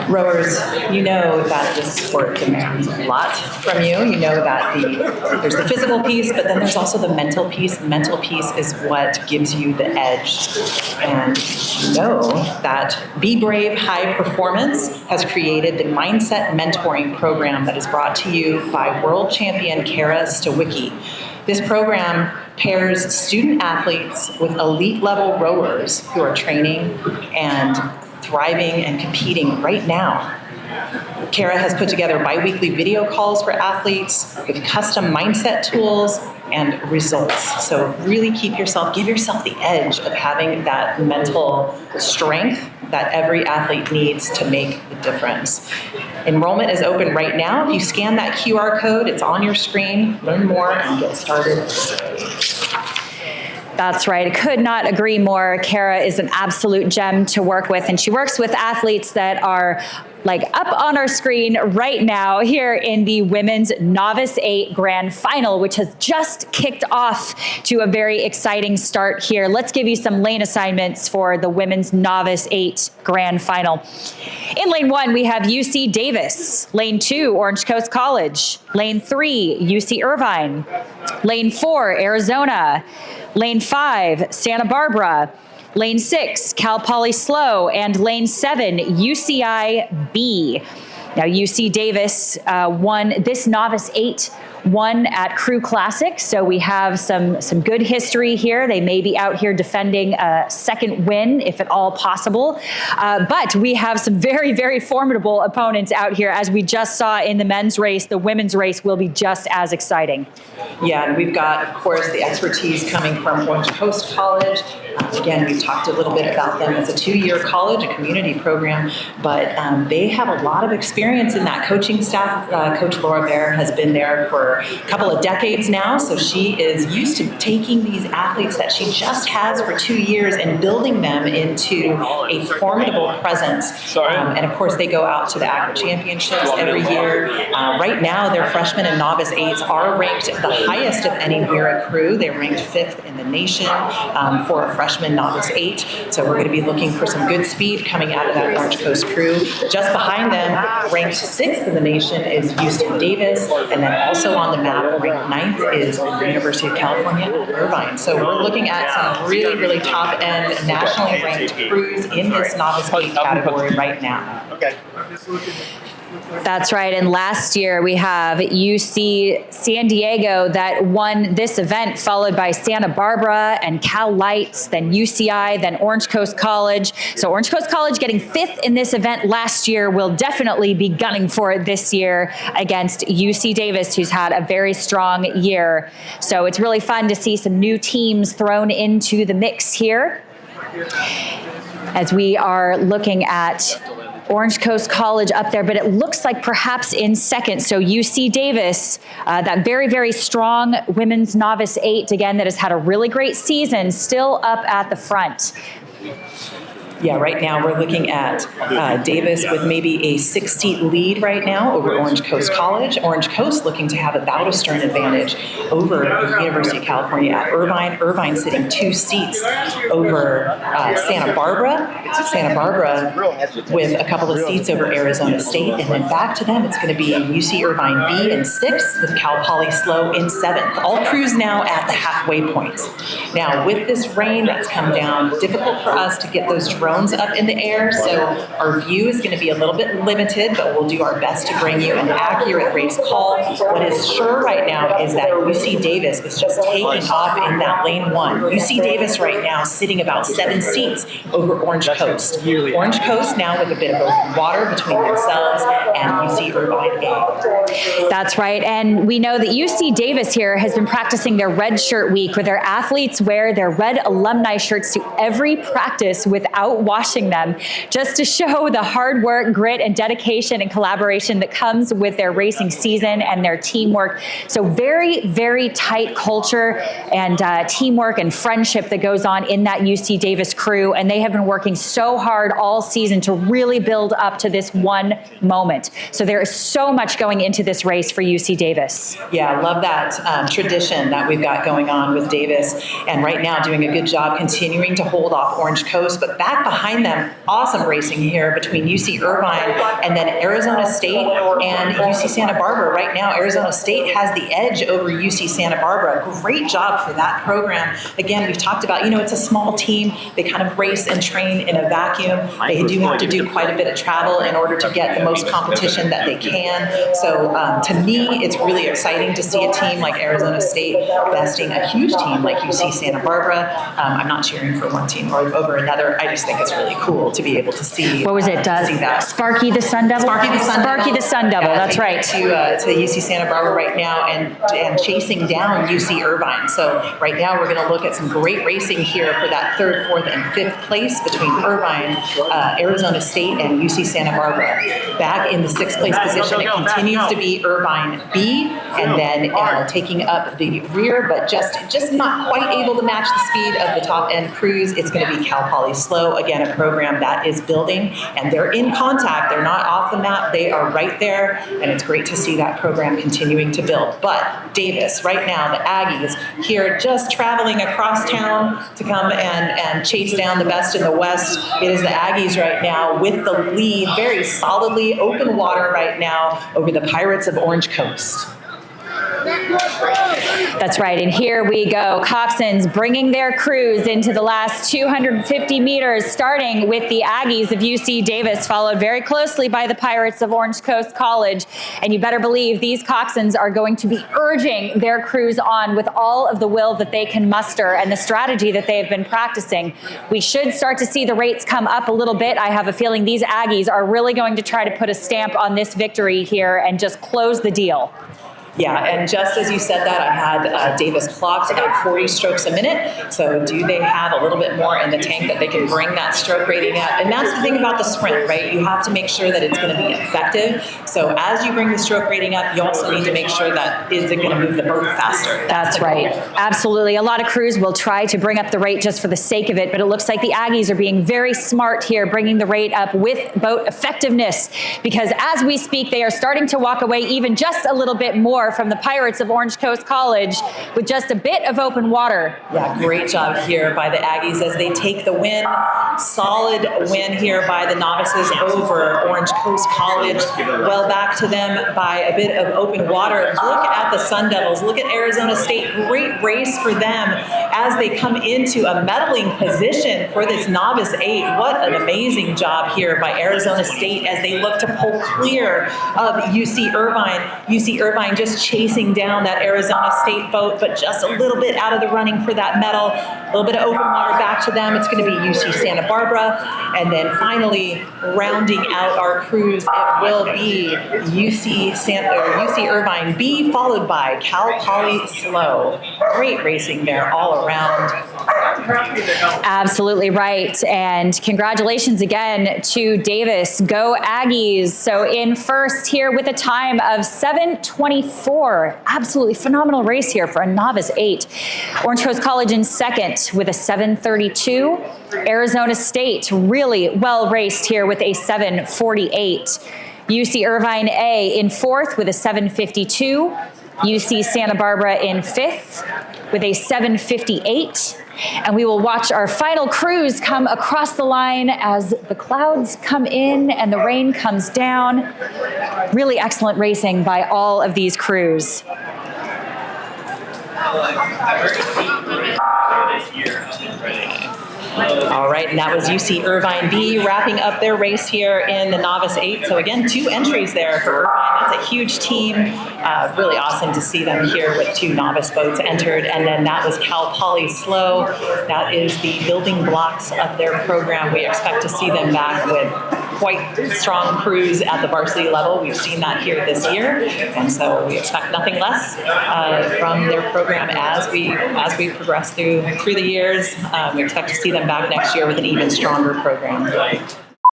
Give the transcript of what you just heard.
Rowers, you know that this sport demands a lot from you. You know that there's the physical piece, but then there's also the mental piece. The mental piece is what gives you the edge. And you know that Be Brave High Performance has created the Mindset Mentoring Program that is brought to you by world champion Kara Stawicki. This program pairs student athletes with elite level rowers who are training and thriving and competing right now. Kara has put together bi-weekly video calls for athletes with custom mindset tools and results. So really give yourself the edge of having that mental strength that every athlete needs to make the difference. Enrollment is open right now. If you scan that QR code, it's on your screen. Learn more and get started. That's right. I could not agree more. Kara is an absolute gem to work with, and she works with athletes that are like up on our screen right now here in the Women's Novice 8 Grand Final, which has just kicked off to a very exciting start here. Let's give you some lane assignments for the Women's Novice 8 Grand Final. In lane 1, we have UC Davis. Lane 2, Orange Coast College. Lane 3, UC Irvine. Lane 4, Arizona. Lane 5, Santa Barbara. Lane 6, Cal Poly Slow, and lane 7, UCI B. Now, UC Davis won this Novice 8 won at Crew Classic, so we have some good history here. They may be out here defending a second win, if at all possible. But we have some very, very formidable opponents out here. As we just saw in the men's race, the women's race will be just as exciting. Yeah, and we've got, of course, the expertise coming from Orange Coast College. Again, we talked a little bit about them. It's a 2-year college, a community program, but they have a lot of experience in that coaching staff. Coach Laura Bear has been there for a couple of decades now, so she is used to taking these athletes that she just has for 2 years and building them into a formidable presence. And of course, they go out to the ACRA Championships every year. Right now, their freshmen and novice 8s are ranked the highest of any WIRA crew. They're ranked 5th in the nation for a freshman novice 8. So we're going to be looking for some good speed coming out of that Orange Coast crew. Just behind them, ranked 6th in the nation, is UC Davis, and then also on the map, ranked 9th is the University of California at Irvine. So we're looking at some really, really top-end nationally ranked crews in this novice 8 category right now. Okay. That's right. And last year we have UC San Diego that won this event, followed by Santa Barbara and Cal Lights, then UCI, then Orange Coast College. So Orange Coast College getting 5th in this event last year will definitely be gunning for it this year against UC Davis, who's had a very strong year. So it's really fun to see some new teams thrown into the mix here as we are looking at Orange Coast College up there, but it looks like perhaps in second. So UC Davis, that very, very strong women's novice 8, again, that has had a really great season, still up at the front. Yeah, right now we're looking at Davis with maybe a 6-seat lead right now over Orange Coast College. Orange Coast looking to have about a stern advantage over the University of California at Irvine. Irvine sitting 2 seats over Santa Barbara. Santa Barbara with a couple of seats over Arizona State. And then back to them, it's going to be UC Irvine B in 6th with Cal Poly Slow in 7th. All crews now at the halfway point. Now, with this rain that's come down, difficult for us to get those drones up in the air, so our view is going to be a little bit limited, but we'll do our best to bring you an accurate race call. What is sure right now is that UC Davis is just taking off in that lane 1. UC Davis right now sitting about 7 seats over Orange Coast. Orange Coast now with a bit of water between themselves and UC Irvine A. That's right, and we know that UC Davis here has been practicing their red shirt week, where their athletes wear their red alumni shirts to every practice without washing them, just to show the hard work, grit, and dedication and collaboration that comes with their racing season and their teamwork. So very, very tight culture and teamwork and friendship that goes on in that UC Davis crew, and they have been working so hard all season to really build up to this one moment. So there is so much going into this race for UC Davis. Yeah, I love that tradition that we've got going on with Davis, and right now doing a good job continuing to hold off Orange Coast, but back back behind them, awesome racing here between UC Irvine and then Arizona State and UC Santa Barbara. Right now, Arizona State has the edge over UC Santa Barbara. Great job for that program. Again, we've talked about, it's a small team. They kind of race and train in a vacuum. They do have to do quite a bit of travel in order to get the most competition that they can. So to me, it's really exciting to see a team like Arizona State besting a huge team like UC Santa Barbara. I'm not cheering for one team or over another. I just think it's really cool to be able to see. What was it? See that. Sparky the Sun Devil? Sparky the Sun Devil. That's right. To UC Santa Barbara right now and chasing down UC Irvine. So right now we're going to look at some great racing here for that 3rd, 4th, and 5th place between Irvine, Arizona State, and UC Santa Barbara. Back in the 6th place position, it continues to be Irvine B, and then taking up the rear, but just not quite able to match the speed of the top end crews. It's going to be Cal Poly Slow, again, a program that is building, and they're in contact. They're not off the map. They are right there, and it's great to see that program continuing to build. But Davis, right now, the Aggies here just traveling across town to come and chase down the best in the West. It is the Aggies right now with the lead, very solidly open water right now over the Pirates of Orange Coast. That's right, and here we go. Coxswains bringing their crews into the last 250 meters, starting with the Aggies of UC Davis, followed very closely by the Pirates of Orange Coast College. And you better believe these Coxswains are going to be urging their crews on with all of the will that they can muster and the strategy that they have been practicing. We should start to see the rates come up a little bit. I have a feeling these Aggies are really going to try to put a stamp on this victory here and just close the deal. Yeah, and just as you said that, I had Davis clocked at 40 strokes a minute. So do they have a little bit more in the tank that they can bring that stroke rating up? And that's the thing about the sprint, right? You have to make sure that it's going to be effective. So as you bring the stroke rating up, you also need to make sure that is it going to move the boat faster? That's right. Absolutely. A lot of crews will try to bring up the rate just for the sake of it, but it looks like the Aggies are being very smart here, bringing the rate up with boat effectiveness, because as we speak, they are starting to walk away even just a little bit more from the Pirates of Orange Coast College with just a bit of open water. Yeah, great job here by the Aggies as they take the win. Solid win here by the novices over Orange Coast College. Well back to them by a bit of open water. Look at the Sun Devils. Look at Arizona State. Great race for them as they come into a medaling position for this novice 8. What an amazing job here by Arizona State as they look to pull clear of UC Irvine. UC Irvine just chasing down that Arizona State boat, but just a little bit out of the running for that medal. A little bit of open water back to them. It's going to be UC Santa Barbara. And then finally, rounding out our crews, it will be UC Irvine B, followed by Cal Poly Slow. Great racing there all around. Absolutely right. And congratulations again to Davis. Go Aggies. So in first here with a time of 7:24. Absolutely phenomenal race here for a novice 8. Orange Coast College in second with a 7:32. Arizona State really well raced here with a 7:48. UC Irvine A in fourth with a 7:52. UC Santa Barbara in fifth with a 7:58. And we will watch our final crews come across the line as the clouds come in and the rain comes down. Really excellent racing by all of these crews. All right, and that was UC Irvine B wrapping up their race here in the Novice 8. So again, 2 entries there for Irvine. That's a huge team. Really awesome to see them here with 2 novice boats entered. And then that was Cal Poly Slow. That is the building blocks of their program. We expect to see them back with quite strong crews at the varsity level. We've seen that here this year, and so we expect nothing less from their program as we progress through the years. We expect to see them back next year with an even stronger program.